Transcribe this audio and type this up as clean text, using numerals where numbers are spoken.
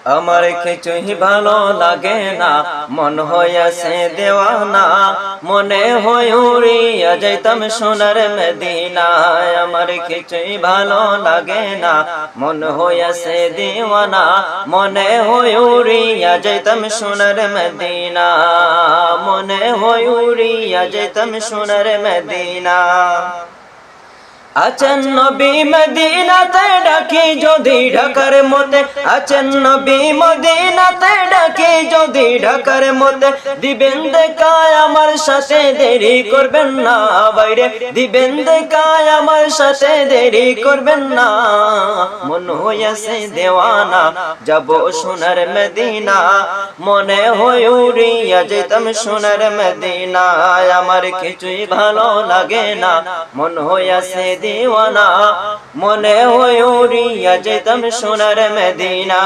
আমার কিছুই ভালো লাগে না, মন হইয়াছে দেওয়ানা, মনে হয় উড়িয়া যাইতাম সোনার মদিনায়। আমার কিছুই ভালো লাগে না, মন হইয়াছে দেওয়ানা, মনে হয় উড়িয়া যাইতাম সোনার মদিনা, মনে হয় উড়িয়া যাইতাম সোনার মদিনা। আছেন নবী মদিনাতে ডাকি যদি ঢাকার মতে, আছেন নবী মদিনাতে ডাকি যদি ঢাকার মতে, দিবেন দেখায় আমার সাথে দেরি করবেন না বাইরে, দিবেন দেখায় আমার সাথে দেরি করবেন না। মন হইয়াছে দেওয়ানা, যাব সোনার মদিনা, মনে হয় উড়িয়া যেতাম সোনার মদিনা। আমার কিছুই ভালো লাগে না, মন হইয়াছে দিওয়ানা, মনে হয় উড়িয়া যেতাম সোনার মদিনা।